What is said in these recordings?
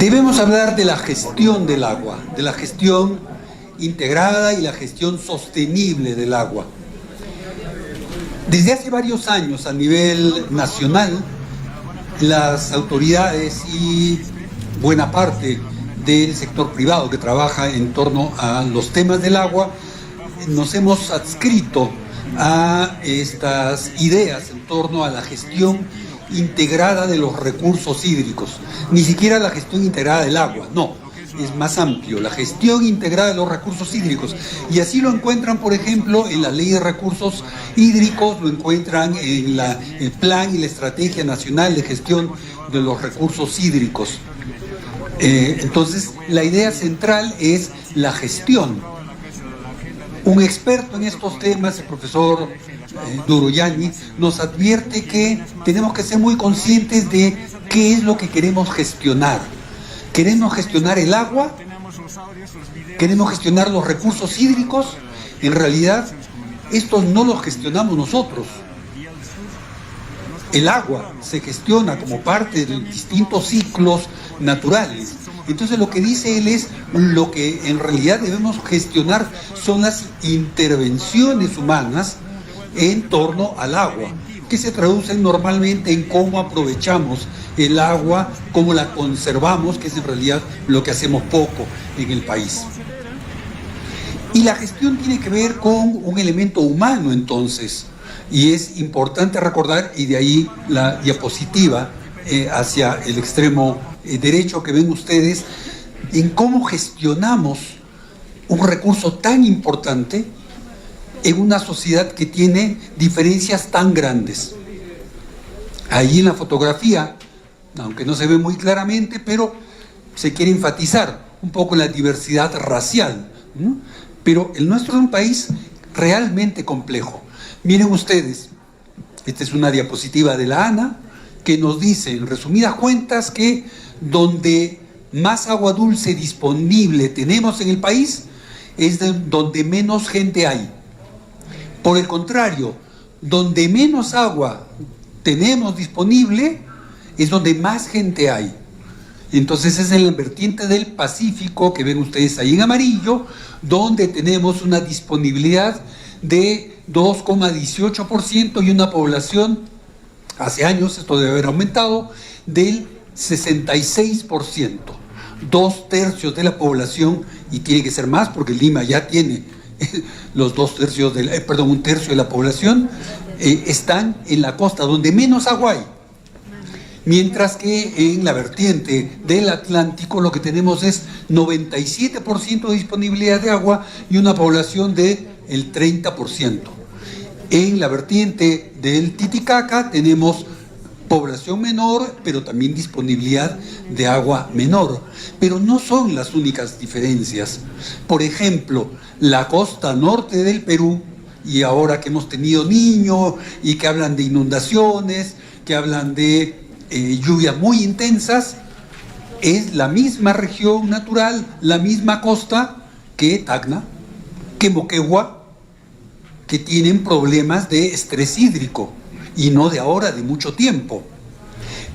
Debemos hablar de la gestión del agua, de la gestión integrada y la gestión sostenible del agua. Desde hace varios años a nivel nacional, las autoridades y buena parte del sector privado que trabaja en torno a los temas del agua, nos hemos adscrito a estas ideas en torno a la gestión integrada de los recursos hídricos. Ni siquiera la gestión integrada del agua, no, es más amplio, la gestión integrada de los recursos hídricos. Y así lo encuentran, por ejemplo, en la Ley de Recursos Hídricos, lo encuentran en el Plan y la Estrategia Nacional de Gestión de los Recursos Hídricos. Entonces, la idea central es la gestión. Un experto en estos temas, el profesor Duroyani, nos advierte que tenemos que ser muy conscientes de qué es lo que queremos gestionar. ¿Queremos gestionar el agua? ¿Queremos gestionar los recursos hídricos? En realidad, estos no los gestionamos nosotros. El agua se gestiona como parte de distintos ciclos naturales. Entonces lo que dice él es, lo que en realidad debemos gestionar son las intervenciones humanas en torno al agua, que se traducen normalmente en cómo aprovechamos el agua, cómo la conservamos, que es en realidad lo que hacemos poco en el país. Y la gestión tiene que ver con un elemento humano entonces, y es importante recordar, y de ahí la diapositiva hacia el extremo derecho que ven ustedes, en cómo gestionamos un recurso tan importante en una sociedad que tiene diferencias tan grandes. Ahí en la fotografía, aunque no se ve muy claramente, pero se quiere enfatizar un poco la diversidad racial, ¿no? Pero el nuestro es un país realmente complejo. Miren ustedes, esta es una diapositiva de la ANA que nos dice, en resumidas cuentas, que donde más agua dulce disponible tenemos en el país es donde menos gente hay. Por el contrario, donde menos agua tenemos disponible es donde más gente hay. Entonces es en la vertiente del Pacífico, que ven ustedes ahí en amarillo, donde tenemos una disponibilidad de 2,18% y una población, hace años esto debe haber aumentado, del 66%. 2/3 de la población, y tiene que ser más porque Lima ya tiene los 2/3 un tercio de la población, están en la costa donde menos agua hay. Mientras que en la vertiente del Atlántico lo que tenemos es 97% de disponibilidad de agua y una población del 30%. En la vertiente del Titicaca tenemos población menor, pero también disponibilidad de agua menor. Pero no son las únicas diferencias. Por ejemplo, la costa norte del Perú, y ahora que hemos tenido Niño y que hablan de inundaciones, que hablan de lluvias muy intensas, es la misma región natural, la misma costa que Tacna, que Moquegua, que tienen problemas de estrés hídrico, y no de ahora, de mucho tiempo.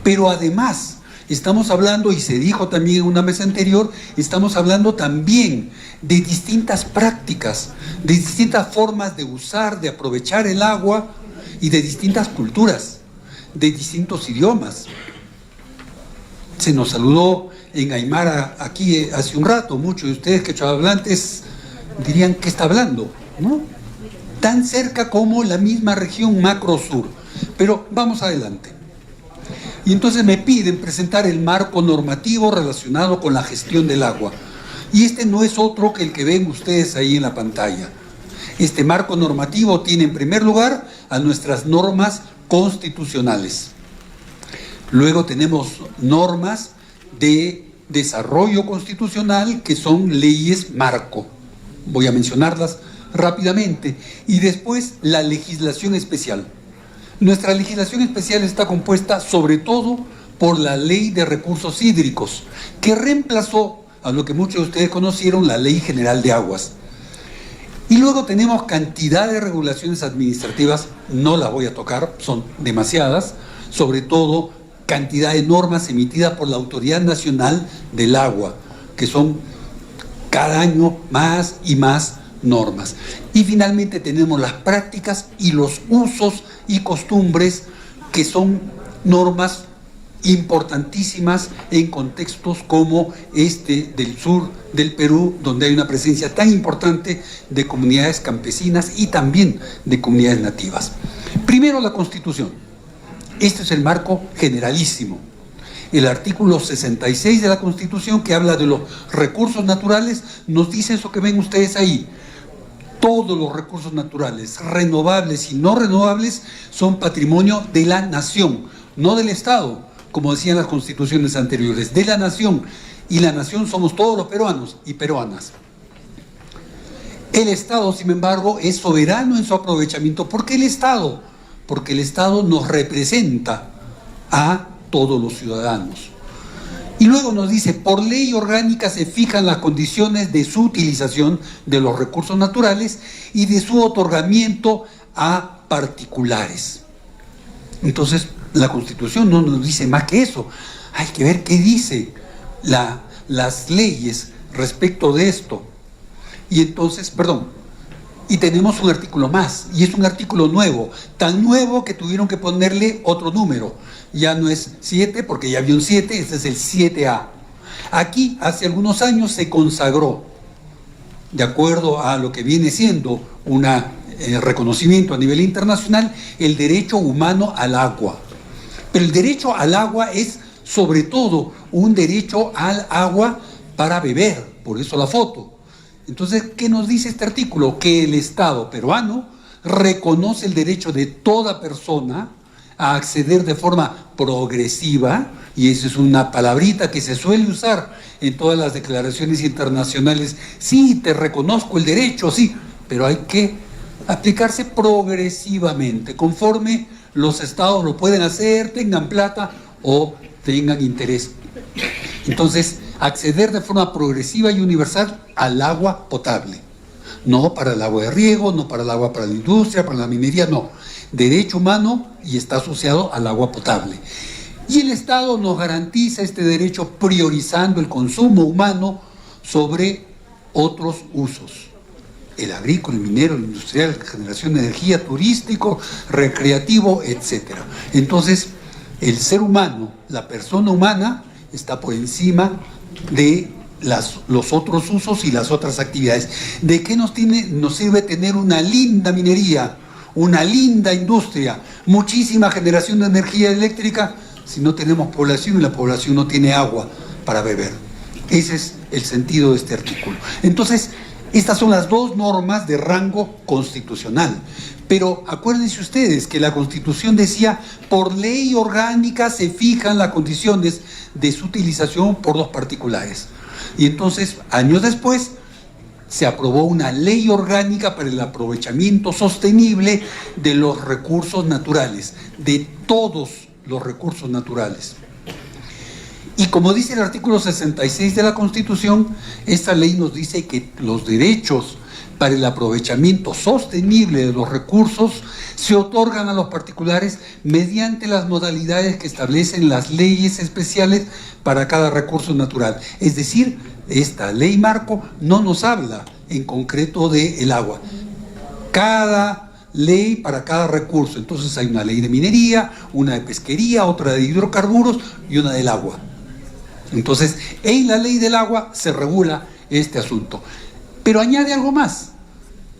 Pero además, estamos hablando, y se dijo también en una mesa anterior, estamos hablando también de distintas prácticas, de distintas formas de usar, de aprovechar el agua, y de distintas culturas, de distintos idiomas. Se nos saludó en Aymara aquí hace un rato, muchos de ustedes que hablantes dirían, ¿qué está hablando? ¿No? Tan cerca como la misma región macro sur. Pero vamos adelante. Y entonces me piden presentar el marco normativo relacionado con la gestión del agua. Y este no es otro que el que ven ustedes ahí en la pantalla. Este marco normativo tiene en primer lugar a nuestras normas constitucionales. Luego tenemos normas de desarrollo constitucional que son leyes marco. Voy a mencionarlas rápidamente. Y después la legislación especial. Nuestra legislación especial está compuesta sobre todo por la Ley de Recursos Hídricos, que reemplazó a lo que muchos de ustedes conocieron, la Ley General de Aguas. Y luego tenemos cantidad de regulaciones administrativas, no las voy a tocar, son demasiadas, sobre todo cantidad de normas emitidas por la Autoridad Nacional del Agua, que son cada año más y más normas. Y finalmente tenemos las prácticas y los usos y costumbres, que son normas importantísimas en contextos como este del sur del Perú, donde hay una presencia tan importante de comunidades campesinas y también de comunidades nativas. Primero, la Constitución. Este es el marco generalísimo. El artículo 66 de la Constitución, que habla de los recursos naturales, nos dice eso que ven ustedes ahí. Todos los recursos naturales, renovables y no renovables, son patrimonio de la nación, no del Estado, como decían las constituciones anteriores, de la nación. Y la nación somos todos los peruanos y peruanas. El Estado, sin embargo, es soberano en su aprovechamiento. ¿Por qué el Estado? Porque el Estado nos representa a todos los ciudadanos. Y luego nos dice, por ley orgánica se fijan las condiciones de su utilización de los recursos naturales y de su otorgamiento a particulares. Entonces, la Constitución no nos dice más que eso. Hay que ver qué dice las leyes respecto de esto. Y entonces, y tenemos un artículo más, y es un artículo nuevo, tan nuevo que tuvieron que ponerle otro número. Ya no es 7, porque ya había un 7, este es el 7A. Aquí, hace algunos años, se consagró, de acuerdo a lo que viene siendo un reconocimiento a nivel internacional, el derecho humano al agua. Pero el derecho al agua es, sobre todo, un derecho al agua para beber, por eso la foto. Entonces, ¿qué nos dice este artículo? Que el Estado peruano reconoce el derecho de toda persona a acceder de forma progresiva, y esa es una palabrita que se suele usar en todas las declaraciones internacionales. Sí, te reconozco el derecho, sí, pero hay que aplicarse progresivamente, conforme los estados lo pueden hacer, tengan plata o tengan interés. Entonces, acceder de forma progresiva y universal al agua potable. No para el agua de riego, no para el agua para la industria, para la minería, no. Derecho humano y está asociado al agua potable. Y el Estado nos garantiza este derecho priorizando el consumo humano sobre otros usos. El agrícola, el minero, el industrial, la generación de energía, turístico, recreativo, etc. Entonces, el ser humano, la persona humana, está por encima de los otros usos y las otras actividades. ¿De qué nos sirve tener una linda minería, una linda industria, muchísima generación de energía eléctrica, si no tenemos población y la población no tiene agua para beber? Ese es el sentido de este artículo. Entonces, estas son las dos normas de rango constitucional. Pero acuérdense ustedes que la Constitución decía, por ley orgánica se fijan las condiciones de su utilización por los particulares. Y entonces, años después, se aprobó una ley orgánica para el aprovechamiento sostenible de los recursos naturales, de todos los recursos naturales. Y como dice el artículo 66 de la Constitución, esta ley nos dice que los derechos para el aprovechamiento sostenible de los recursos se otorgan a los particulares mediante las modalidades que establecen las leyes especiales para cada recurso natural. Es decir, esta ley marco no nos habla en concreto del agua. Cada ley para cada recurso. Entonces hay una ley de minería, una de pesquería, otra de hidrocarburos y una del agua. Entonces, en la ley del agua se regula este asunto. Pero añade algo más,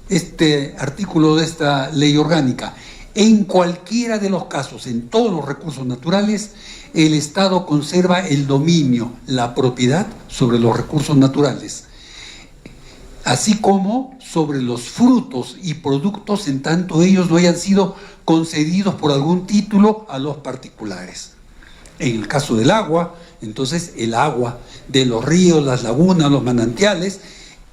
este artículo de esta ley orgánica. En cualquiera de los casos, en todos los recursos naturales, el Estado conserva el dominio, la propiedad sobre los recursos naturales, así como sobre los frutos y productos en tanto ellos no hayan sido concedidos por algún título a los particulares. En el caso del agua, entonces el agua de los ríos, las lagunas, los manantiales,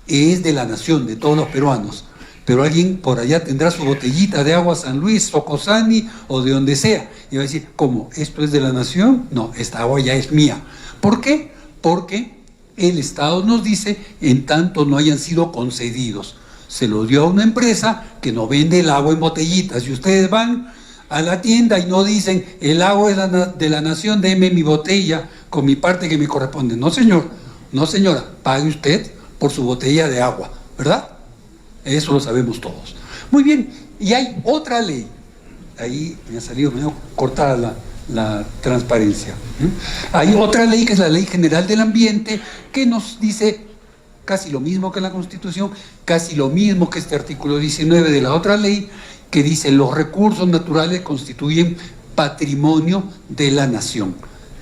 es de la nación, de todos los peruanos. Pero alguien por allá tendrá su botellita de agua San Luis, Socosani o de donde sea, y va a decir, ¿cómo? ¿Esto es de la nación? No, esta agua ya es mía. ¿Por qué? Porque el Estado nos dice, en tanto no hayan sido concedidos. Se lo dio a una empresa que no vende el agua en botellitas, y ustedes van a la tienda y no dicen, el agua es de la nación, deme mi botella con mi parte que me corresponde. No, señor, no, señora, pague usted por su botella de agua, ¿verdad? Eso lo sabemos todos. Muy bien, y hay otra ley. Ahí me ha salido medio cortada la transparencia. Hay otra ley que es la Ley General del Ambiente, que nos dice casi lo mismo que la Constitución, casi lo mismo que este artículo 19 de la otra ley, que dice los recursos naturales constituyen patrimonio de la nación.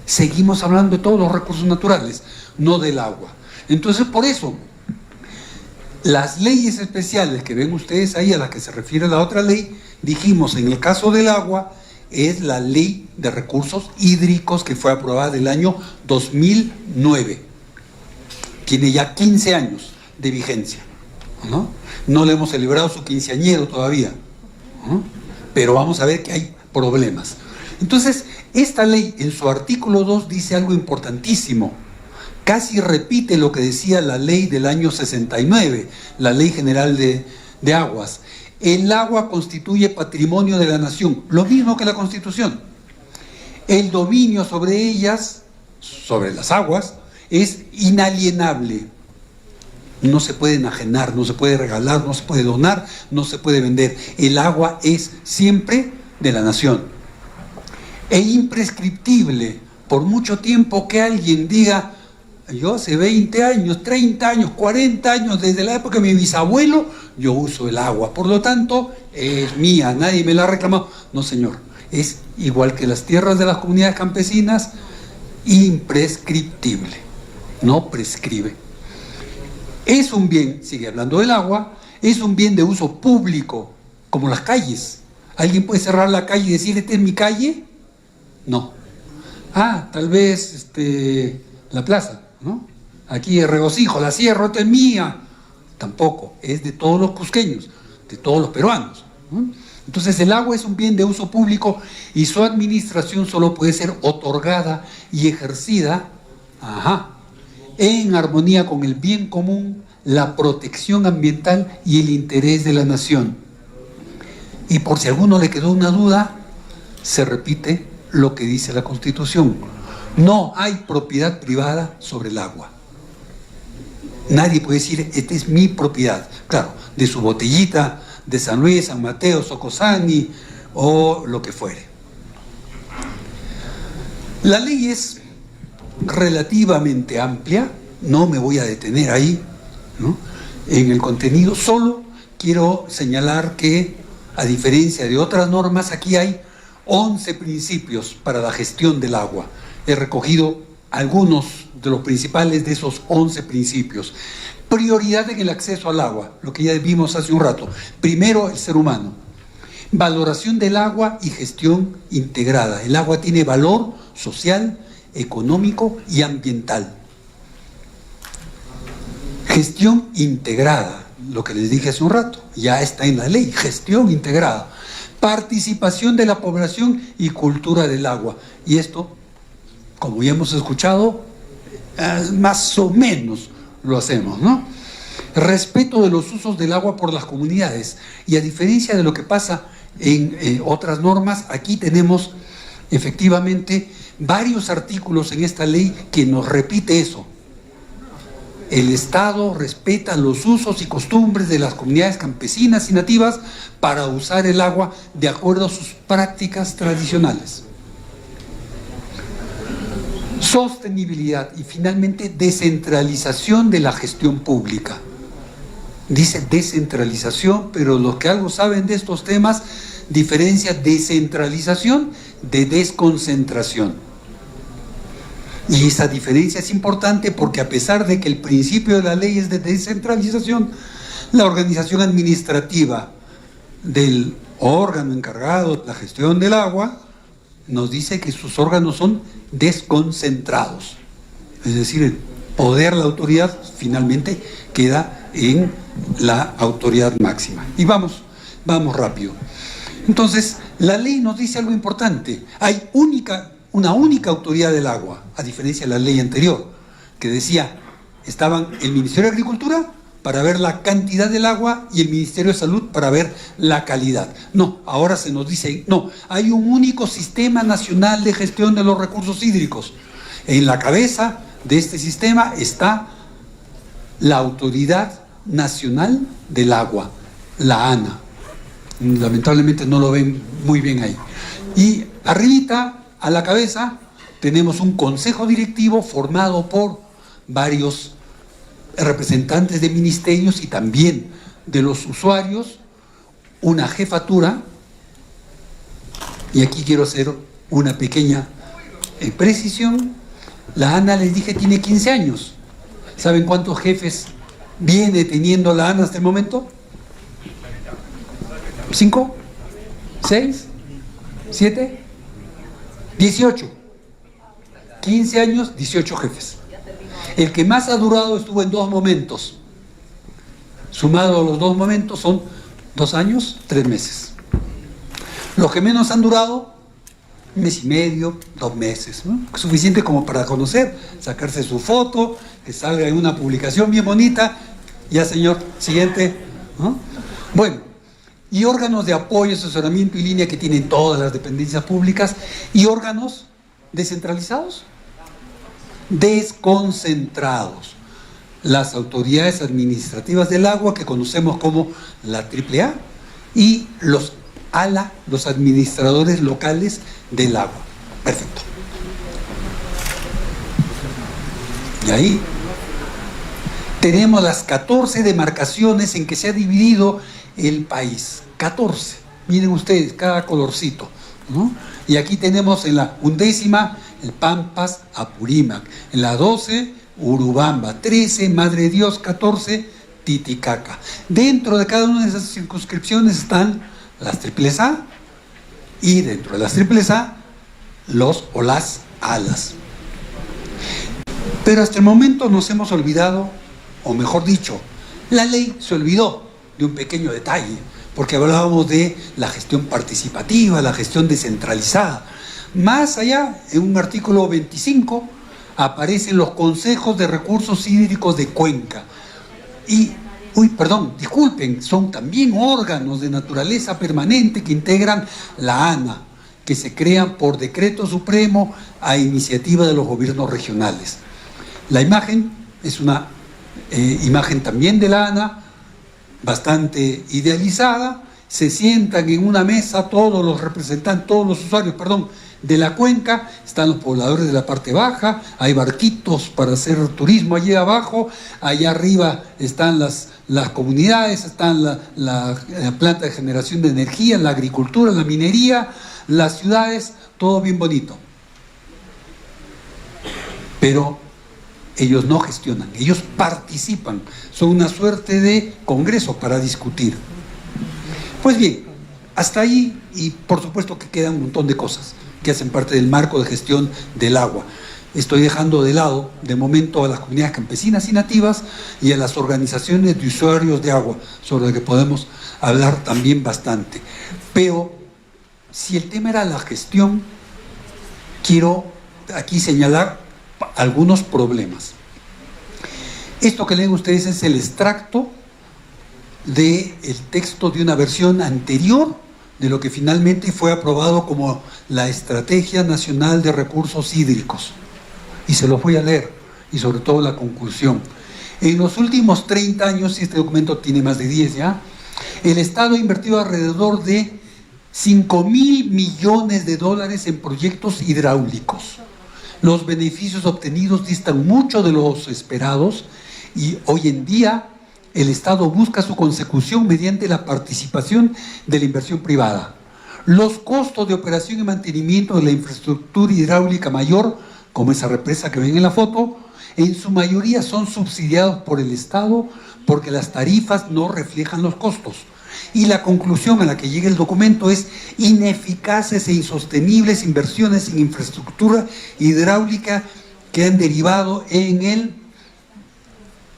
Seguimos hablando de todos los recursos naturales, no del agua. Entonces, por eso, las leyes especiales que ven ustedes ahí, a las que se refiere la otra ley, dijimos, en el caso del agua, es la Ley de Recursos Hídricos que fue aprobada el año 2009. Tiene ya 15 años de vigencia, ¿no? No le hemos celebrado su quinceañero todavía, ¿no? Pero vamos a ver que hay problemas. Entonces, esta ley en su artículo 2 dice algo importantísimo. Casi repite lo que decía la ley del año 69, la Ley General de Aguas. El agua constituye patrimonio de la nación, lo mismo que la Constitución. El dominio sobre ellas, sobre las aguas, es inalienable. No se puede enajenar, no se puede regalar, no se puede donar, no se puede vender. El agua es siempre de la nación. E imprescriptible, por mucho tiempo que alguien diga, yo hace 20 años, 30 años, 40 años, desde la época de mi bisabuelo, yo uso el agua. Por lo tanto, es mía, nadie me la ha reclamado. No, señor, es igual que las tierras de las comunidades campesinas, imprescriptible, no prescribe. Es un bien, sigue hablando del agua, es un bien de uso público, como las calles. ¿Alguien puede cerrar la calle y decir, esta es mi calle? No. Tal vez la plaza, ¿no? Aquí el regocijo, la cierro, esta es mía. Tampoco, es de todos los cusqueños, de todos los peruanos, ¿no? Entonces el agua es un bien de uso público y su administración solo puede ser otorgada y ejercida en armonía con el bien común, la protección ambiental y el interés de la nación. Y por si a alguno le quedó una duda, se repite lo que dice la Constitución. No hay propiedad privada sobre el agua. Nadie puede decir, esta es mi propiedad. Claro, de su botellita de San Luis, San Mateo, Socosani o lo que fuere. La ley es relativamente amplia, no me voy a detener ahí, ¿no? En el contenido. Solo quiero señalar que, a diferencia de otras normas, aquí hay 11 principios para la gestión del agua. He recogido algunos de los principales de esos 11 principios. Prioridad en el acceso al agua, lo que ya vimos hace un rato. Primero, el ser humano. Valoración del agua y gestión integrada. El agua tiene valor social, económico y ambiental. Gestión integrada, lo que les dije hace un rato, ya está en la ley, gestión integrada. Participación de la población y cultura del agua. Y esto, como ya hemos escuchado, más o menos lo hacemos, ¿no? Respeto de los usos del agua por las comunidades. Y a diferencia de lo que pasa en otras normas, aquí tenemos efectivamente varios artículos en esta ley que nos repite eso. El Estado respeta los usos y costumbres de las comunidades campesinas y nativas para usar el agua de acuerdo a sus prácticas tradicionales. Sostenibilidad y finalmente descentralización de la gestión pública. Dice descentralización, pero los que algo saben de estos temas diferencia descentralización de desconcentración. Y esa diferencia es importante porque a pesar de que el principio de la ley es de descentralización, la organización administrativa del órgano encargado de la gestión del agua nos dice que sus órganos son desconcentrados. Es decir, el poder, la autoridad, finalmente queda en la autoridad máxima. Y vamos rápido. Entonces, la ley nos dice algo importante. Hay una única autoridad del agua, a diferencia de la ley anterior, que decía, estaban el Ministerio de Agricultura para ver la cantidad del agua y el Ministerio de Salud para ver la calidad. No, ahora se nos dice, no, hay un único sistema nacional de gestión de los recursos hídricos. En la cabeza de este sistema está la Autoridad Nacional del Agua, la ANA. Lamentablemente no lo ven muy bien ahí. Y arribita, a la cabeza, tenemos un consejo directivo formado por varios representantes de ministerios y también de los usuarios, una jefatura, y aquí quiero hacer una pequeña precisión. La ANA, les dije, tiene 15 años. ¿Saben cuántos jefes viene teniendo la ANA hasta el momento? ¿5? ¿6? ¿7? 18. 15 años, 18 jefes. El que más ha durado estuvo en 2 momentos. Sumado a los 2 momentos son 2 años, 3 meses. Los que menos han durado, 1 mes y medio, 2 meses, ¿no? Suficiente como para conocer, sacarse su foto, que salga en una publicación bien bonita. Ya, señor, siguiente, ¿no? Bueno, y órganos de apoyo, asesoramiento y línea que tienen todas las dependencias públicas, y órganos descentralizados, desconcentrados. Las autoridades administrativas del agua, que conocemos como la AAA, y los ALA, los administradores locales del agua. Perfecto. Y ahí tenemos las 14 demarcaciones en que se ha dividido el país. 14. Miren ustedes, cada colorcito, ¿no? Y aquí tenemos en la 11ª el Pampas, Apurímac. En la 12, Urubamba. 13, Madre de Dios. 14, Titicaca. Dentro de cada una de esas circunscripciones están las triples A, y dentro de las triples A, los o las ALAS. Pero hasta el momento nos hemos olvidado, o mejor dicho, la ley se olvidó de un pequeño detalle, porque hablábamos de la gestión participativa, la gestión descentralizada. Más allá, en un artículo 25, aparecen los consejos de recursos hídricos de Cuenca. Y, disculpen, son también órganos de naturaleza permanente que integran la ANA, que se crean por decreto supremo a iniciativa de los gobiernos regionales. La imagen es una imagen también de la ANA, bastante idealizada. Se sientan en una mesa todos los representantes, todos los usuarios, de la cuenca. Están los pobladores de la parte baja, hay barquitos para hacer turismo allí abajo, allá arriba están las comunidades, están la planta de generación de energía, la agricultura, la minería, las ciudades, todo bien bonito. Pero ellos no gestionan, ellos participan, son una suerte de congreso para discutir. Pues bien, hasta ahí, y por supuesto que quedan un montón de cosas que hacen parte del marco de gestión del agua. Estoy dejando de lado, de momento, a las comunidades campesinas y nativas y a las organizaciones de usuarios de agua, sobre lo que podemos hablar también bastante. Pero, si el tema era la gestión, quiero aquí señalar algunos problemas. Esto que leen ustedes es el extracto del texto de una versión anterior de lo que finalmente fue aprobado como la Estrategia Nacional de Recursos Hídricos. Y se los voy a leer, y sobre todo la conclusión. En los últimos 30 años, y este documento tiene más de 10 ya, el Estado ha invertido alrededor de 5.000 millones de dólares en proyectos hidráulicos. Los beneficios obtenidos distan mucho de los esperados, y hoy en día el Estado busca su consecución mediante la participación de la inversión privada. Los costos de operación y mantenimiento de la infraestructura hidráulica mayor, como esa represa que ven en la foto, en su mayoría son subsidiados por el Estado porque las tarifas no reflejan los costos. Y la conclusión a la que llega el documento es: ineficaces e insostenibles inversiones en infraestructura hidráulica que han derivado en el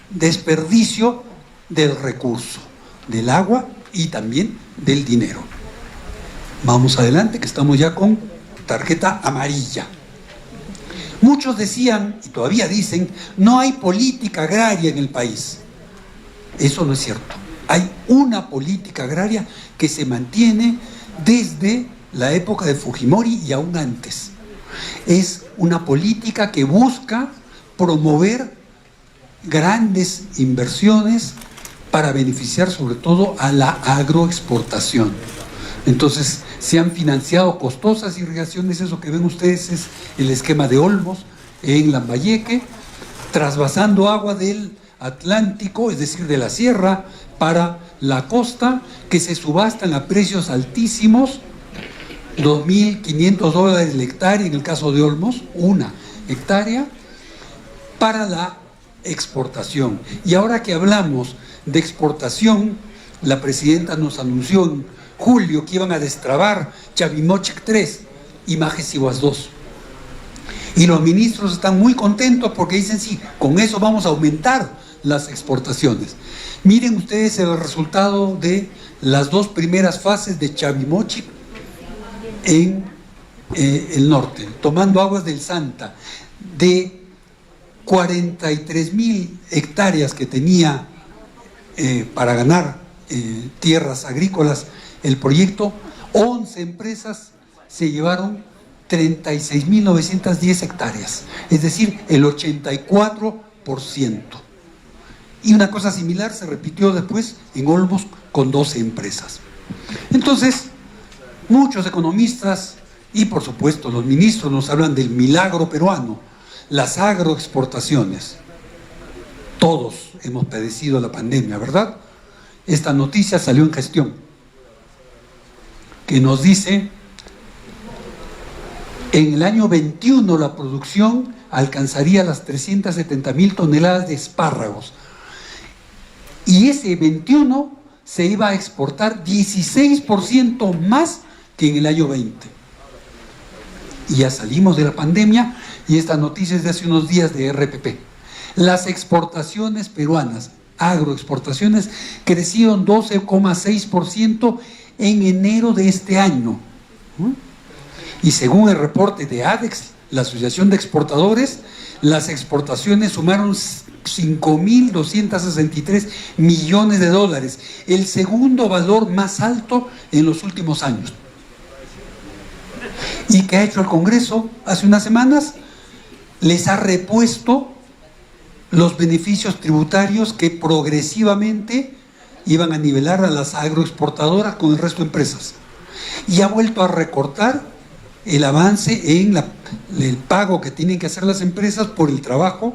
desperdicio del recurso, del agua y también del dinero. Vamos adelante, que estamos ya con tarjeta amarilla. Muchos decían, y todavía dicen, no hay política agraria en el país. Eso no es cierto. Hay una política agraria que se mantiene desde la época de Fujimori y aún antes. Es una política que busca promover grandes inversiones para beneficiar sobre todo a la agroexportación. Entonces se han financiado costosas irrigaciones. Eso que ven ustedes es el esquema de Olmos en Lambayeque, trasvasando agua del Atlántico, es decir, de la sierra, para la costa, que se subastan a precios altísimos, $2.500 la hectárea en el caso de Olmos, una hectárea, para la exportación. Y ahora que hablamos de exportación, la presidenta nos anunció en julio que iban a destrabar Chavimochic 3 y Majestiguas 2. Y los ministros están muy contentos porque dicen, sí, con eso vamos a aumentar las exportaciones. Miren ustedes el resultado de las dos primeras fases de Chavimochic en el norte, tomando aguas del Santa. De 43.000 hectáreas que tenía para ganar tierras agrícolas el proyecto, 11 empresas se llevaron 36.910 hectáreas, es decir, el 84%. Y una cosa similar se repitió después en Olmos con 12 empresas. Entonces, muchos economistas y por supuesto los ministros nos hablan del milagro peruano, las agroexportaciones. Todos hemos padecido la pandemia, ¿verdad? Esta noticia salió en Gestión, que nos dice: en el año 21 la producción alcanzaría las 370.000 toneladas de espárragos. Y ese 21 se iba a exportar 16% más que en el año 20. Y ya salimos de la pandemia, y esta noticia es de hace unos días de RPP. Las exportaciones peruanas, agroexportaciones, crecieron 12,6% en enero de este año. Y según el reporte de ADEX, la Asociación de Exportadores, las exportaciones sumaron 5.263 millones de dólares, el segundo valor más alto en los últimos años. ¿Y qué ha hecho el Congreso hace unas semanas? Les ha repuesto los beneficios tributarios que progresivamente iban a nivelar a las agroexportadoras con el resto de empresas. Y ha vuelto a recortar el avance en el pago que tienen que hacer las empresas por el trabajo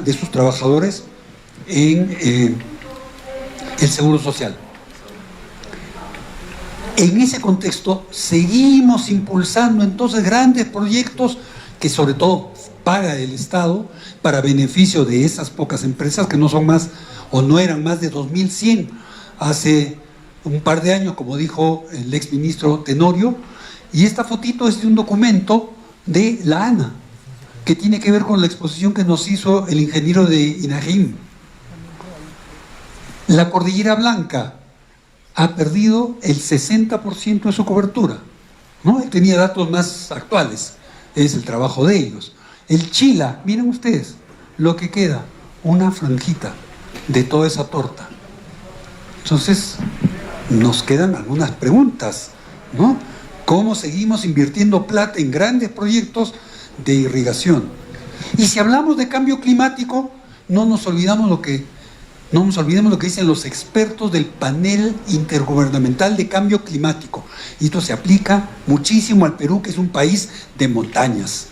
de sus trabajadores en el Seguro Social. En ese contexto seguimos impulsando entonces grandes proyectos que sobre todo paga el Estado para beneficio de esas pocas empresas que no son más o no eran más de 2.100 hace un par de años, como dijo el exministro Tenorio. Y esta fotito es de un documento de la ANA que tiene que ver con la exposición que nos hizo el ingeniero de INAGIM. La Cordillera Blanca ha perdido el 60% de su cobertura, ¿no? Él tenía datos más actuales, es el trabajo de ellos. El Chila, miren ustedes, lo que queda, una franjita de toda esa torta. Entonces, nos quedan algunas preguntas, ¿no? ¿Cómo seguimos invirtiendo plata en grandes proyectos de irrigación? Y si hablamos de cambio climático, no nos olvidemos lo que dicen los expertos del panel intergubernamental de cambio climático. Y esto se aplica muchísimo al Perú, que es un país de montañas.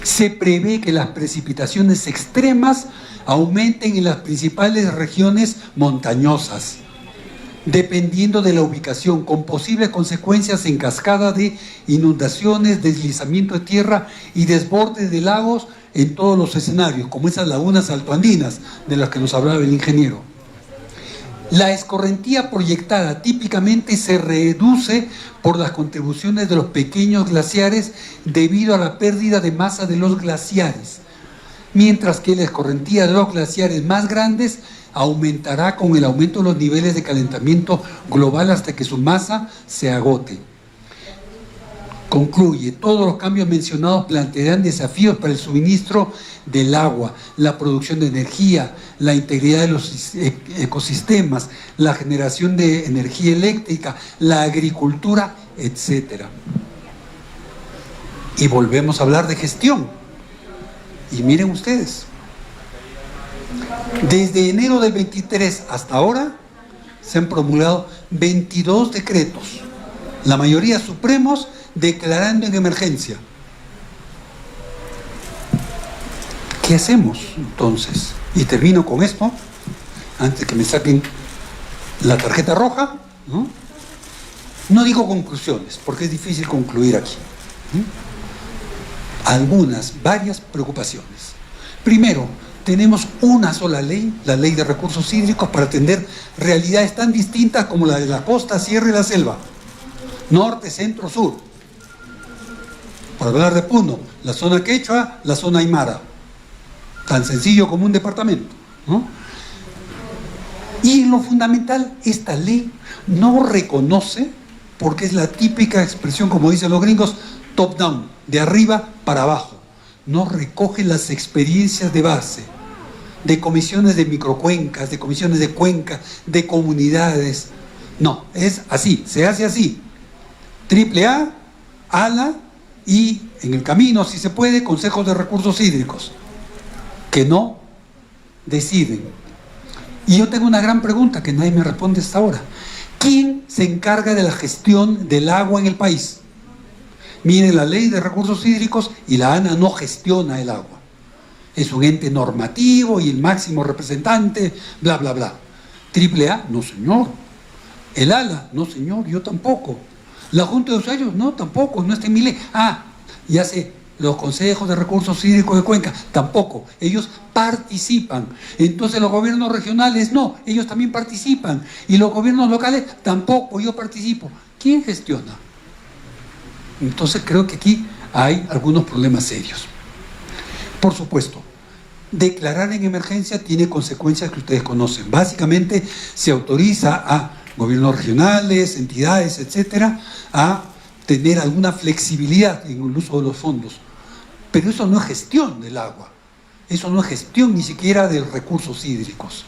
Se prevé que las precipitaciones extremas aumenten en las principales regiones montañosas, dependiendo de la ubicación, con posibles consecuencias en cascada de inundaciones, deslizamiento de tierra y desbordes de lagos en todos los escenarios, como esas lagunas altoandinas de las que nos hablaba el ingeniero. La escorrentía proyectada típicamente se reduce por las contribuciones de los pequeños glaciares debido a la pérdida de masa de los glaciares, mientras que la escorrentía de los glaciares más grandes aumentará con el aumento de los niveles de calentamiento global hasta que su masa se agote. Concluye, todos los cambios mencionados plantearán desafíos para el suministro del agua, la producción de energía, la integridad de los ecosistemas, la generación de energía eléctrica, la agricultura, etc. Y volvemos a hablar de gestión. Y miren ustedes, desde enero del 23 hasta ahora se han promulgado 22 decretos, la mayoría supremos, declarando en emergencia. ¿Qué hacemos entonces? Y termino con esto, antes de que me saquen la tarjeta roja, ¿no? No digo conclusiones, porque es difícil concluir aquí. Varias preocupaciones. Primero, tenemos una sola ley, la Ley de Recursos Hídricos, para atender realidades tan distintas como la de la costa, sierra y la selva. Norte, centro, sur. Por hablar de Puno, la zona quechua, la zona aymara. Tan sencillo como un departamento, ¿no? Y en lo fundamental, esta ley no reconoce, porque es la típica expresión, como dicen los gringos, top down, de arriba para abajo. No recoge las experiencias de base, de comisiones de microcuencas, de comisiones de cuencas, de comunidades. No, es así, se hace así. AAA, ALA y en el camino, si se puede, consejos de recursos hídricos, que no deciden. Y yo tengo una gran pregunta que nadie me responde hasta ahora. ¿Quién se encarga de la gestión del agua en el país? Miren la Ley de Recursos Hídricos y la ANA no gestiona el agua. Es un ente normativo y el máximo representante, bla, bla, bla. AAA, no señor. El ALA, no señor, yo tampoco. La Junta de Usuarios, no, tampoco, no está en mi ley. Ya sé, los consejos de recursos hídricos de Cuenca, tampoco. Ellos participan. Entonces los gobiernos regionales, no, ellos también participan. Y los gobiernos locales, tampoco, yo participo. ¿Quién gestiona? Entonces creo que aquí hay algunos problemas serios. Por supuesto, declarar en emergencia tiene consecuencias que ustedes conocen. Básicamente se autoriza a gobiernos regionales, entidades, etcétera, a tener alguna flexibilidad en el uso de los fondos. Pero eso no es gestión del agua, eso no es gestión ni siquiera de recursos hídricos.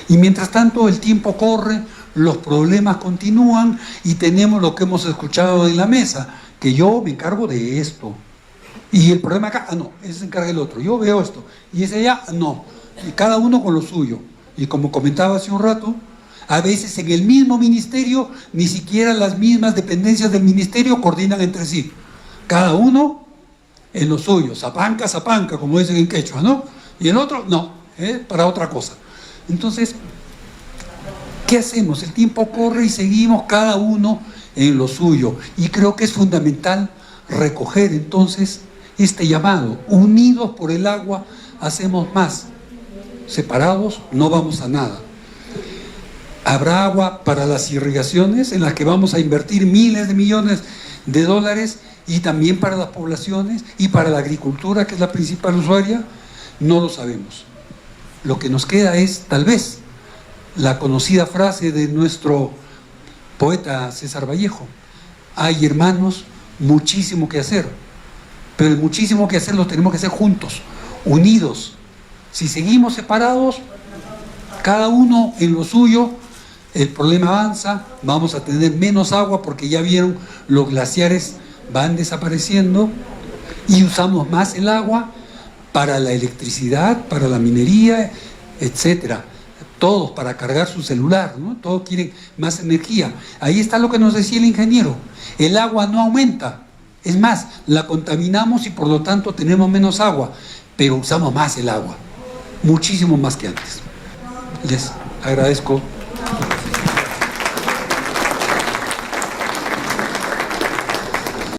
Y mientras tanto el tiempo corre, los problemas continúan y tenemos lo que hemos escuchado en la mesa, que yo me encargo de esto. Y el problema acá, no, ese se encarga el otro, yo veo esto, y ese allá, no. Y cada uno con lo suyo. Y como comentaba hace un rato, a veces en el mismo ministerio, ni siquiera las mismas dependencias del ministerio coordinan entre sí. Cada uno en lo suyo, zapanca, zapanca, como dicen en quechua, ¿no? Y el otro, no, para otra cosa. Entonces, ¿qué hacemos? El tiempo corre y seguimos cada uno en lo suyo. Y creo que es fundamental recoger entonces este llamado. Unidos por el agua, hacemos más. Separados, no vamos a nada. Habrá agua para las irrigaciones en las que vamos a invertir miles de millones de dólares y también para las poblaciones y para la agricultura, que es la principal usuaria. No lo sabemos. Lo que nos queda es, tal vez, la conocida frase de nuestro poeta César Vallejo: hay, hermanos, muchísimo que hacer, pero el muchísimo que hacer lo tenemos que hacer juntos, unidos. Si seguimos separados, cada uno en lo suyo, el problema avanza, vamos a tener menos agua porque ya vieron, los glaciares van desapareciendo y usamos más el agua para la electricidad, para la minería, etcétera. Todos para cargar su celular, ¿no? Todos quieren más energía. Ahí está lo que nos decía el ingeniero. El agua no aumenta. Es más, la contaminamos y por lo tanto tenemos menos agua, pero usamos más el agua. Muchísimo más que antes. Les agradezco